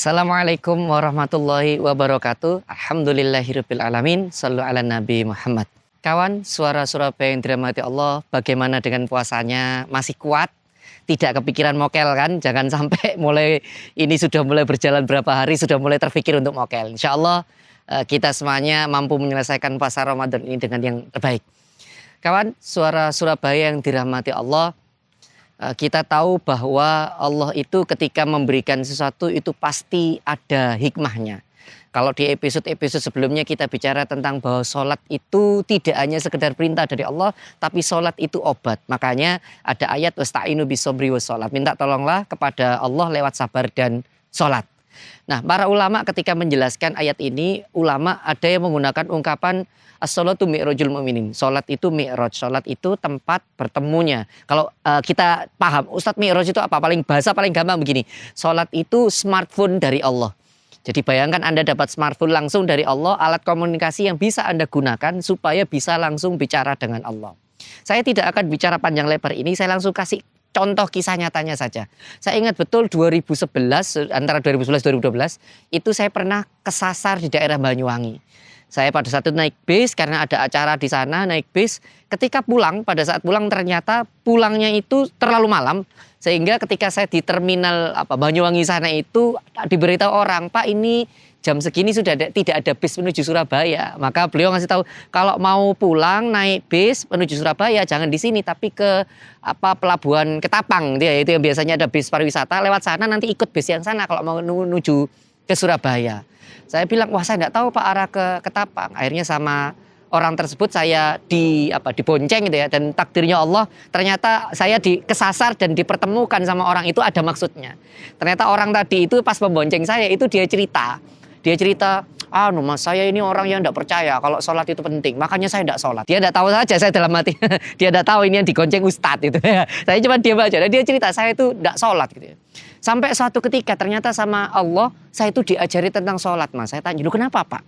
Assalamualaikum warahmatullahi wabarakatuh. Alhamdulillahirabbil alamin. Shallu ala Nabi Muhammad. Kawan, suara Surabaya yang dirahmati Allah, bagaimana dengan puasanya? Masih kuat? Tidak kepikiran mokel kan? Jangan sampai ini sudah mulai berjalan berapa hari sudah mulai terpikir untuk mokel. Insya Allah kita semuanya mampu menyelesaikan puasa Ramadan ini dengan yang terbaik. Kawan, suara Surabaya yang dirahmati Allah, kita tahu bahwa Allah itu ketika memberikan sesuatu itu pasti ada hikmahnya. Kalau di episode-episode sebelumnya kita bicara tentang bahwa sholat itu tidak hanya sekedar perintah dari Allah, tapi sholat itu obat. Makanya ada ayat wasta'inu bisobri wassalat. Minta tolonglah kepada Allah lewat sabar dan sholat. Nah, para ulama ketika menjelaskan ayat ini, ulama ada yang menggunakan ungkapan as-sholatu mi'rajul mu'minin. Sholat itu mi'raj, sholat itu tempat bertemunya. Kalau kita paham, Ustadz mi'raj itu apa? Bahasa paling gampang begini. Sholat itu smartphone dari Allah. Jadi bayangkan Anda dapat smartphone langsung dari Allah, alat komunikasi yang bisa Anda gunakan supaya bisa langsung bicara dengan Allah. Saya tidak akan bicara panjang lebar ini, saya langsung kasih contoh kisah nyatanya saja. Saya ingat betul 2011, antara 2011 dan 2012, itu saya pernah kesasar di daerah Banyuwangi. Saya pada saat itu naik bis karena ada acara di sana, naik bis. Ketika pulang, pada saat pulang ternyata pulangnya itu terlalu malam. Sehingga ketika saya di terminal Banyuwangi sana itu diberitahu orang, Pak ini jam segini sudah tidak ada bis menuju Surabaya. Maka beliau ngasih tahu kalau mau pulang naik bis menuju Surabaya jangan di sini tapi ke pelabuhan Ketapang. Itu yang biasanya ada bis pariwisata. Lewat sana nanti ikut bis yang sana kalau mau menuju ke Surabaya. Saya bilang, wah saya nggak tahu Pak arah ke Ketapang. Akhirnya sama orang tersebut saya dibonceng gitu ya. Dan takdirnya Allah ternyata saya kesasar dan dipertemukan sama orang itu ada maksudnya. Ternyata orang tadi itu pas membonceng saya itu dia cerita. Dia cerita, mas saya ini orang yang tidak percaya kalau sholat itu penting. Makanya saya tidak sholat. Dia tidak tahu saja saya dalam hati. Dia tidak tahu ini yang digonceng ustadz itu. Saya cuma diam aja. Dan dia cerita saya itu tidak sholat gitu ya. Sampai suatu ketika ternyata sama Allah saya itu diajari tentang sholat mas. Saya tanya, lu kenapa Pak?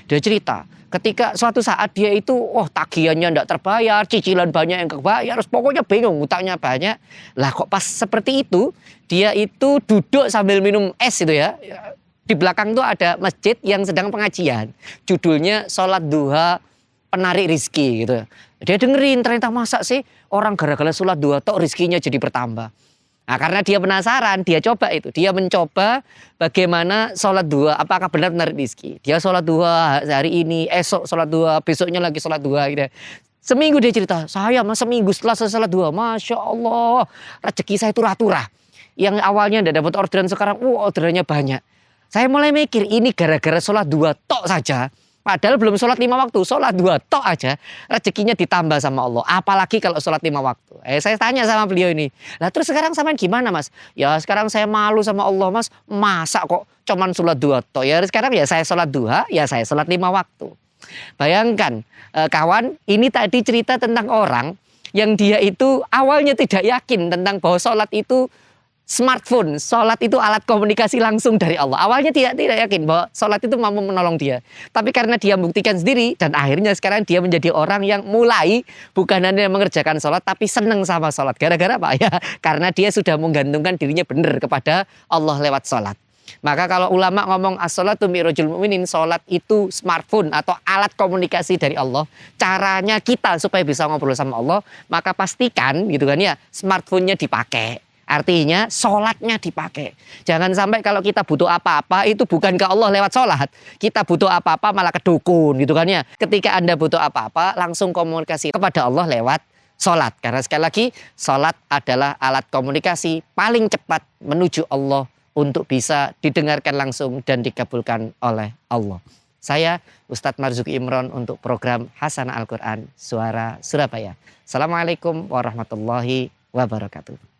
Dia cerita ketika suatu saat dia itu tagihannya tidak terbayar, cicilan banyak yang kebayar, pokoknya bingung, utangnya banyak. Lah kok pas seperti itu dia itu duduk sambil minum es itu ya. Di belakang tuh ada masjid yang sedang pengajian. Judulnya sholat duha penarik rizki gitu. Dia dengerin ternyata masa sih orang gara-gara sholat duha tok rizkinya jadi bertambah. Nah, karena dia penasaran, dia coba itu. Dia mencoba bagaimana sholat duha, apakah benar menarik rezeki. Dia sholat duha hari ini, esok sholat duha, besoknya lagi sholat duha. Gitu. Seminggu dia cerita, saya seminggu setelah saya sholat duha, Masya Allah, rezeki saya itu turah-turah. Yang awalnya tidak dapat orderan, sekarang orderannya banyak. Saya mulai mikir, ini gara-gara sholat duha tok saja. Padahal belum sholat 5 waktu, sholat 2 tok aja rezekinya ditambah sama Allah. Apalagi kalau sholat 5 waktu. Saya tanya sama beliau ini, lah terus sekarang sampean gimana mas? Ya sekarang saya malu sama Allah mas, masa kok cuman sholat 2 tok? Ya sekarang ya saya sholat duha, ya saya sholat 5 waktu. Bayangkan kawan, ini tadi cerita tentang orang yang dia itu awalnya tidak yakin tentang bahwa sholat itu smartphone, sholat itu alat komunikasi langsung dari Allah. Awalnya tidak yakin bahwa sholat itu mampu menolong dia. Tapi karena dia membuktikan sendiri dan akhirnya sekarang dia menjadi orang yang mulai bukan hanya mengerjakan sholat tapi senang sama sholat. Gara-gara apa? Ya karena dia sudah menggantungkan dirinya benar kepada Allah lewat sholat. Maka kalau ulama ngomong as-sholatu mi'rajul mu'minin, sholat itu smartphone atau alat komunikasi dari Allah. Caranya kita supaya bisa ngobrol sama Allah, maka pastikan gitu kan ya, smartphone-nya dipakai. Artinya sholatnya dipakai. Jangan sampai kalau kita butuh apa-apa itu bukan ke Allah lewat sholat. Kita butuh apa-apa malah ke dukun gitu kan ya. Ketika Anda butuh apa-apa langsung komunikasi kepada Allah lewat sholat. Karena sekali lagi sholat adalah alat komunikasi paling cepat menuju Allah untuk bisa didengarkan langsung dan dikabulkan oleh Allah. Saya Ustadz Marzuki Imron untuk program Hasanah Al-Quran Suara Surabaya. Assalamualaikum warahmatullahi wabarakatuh.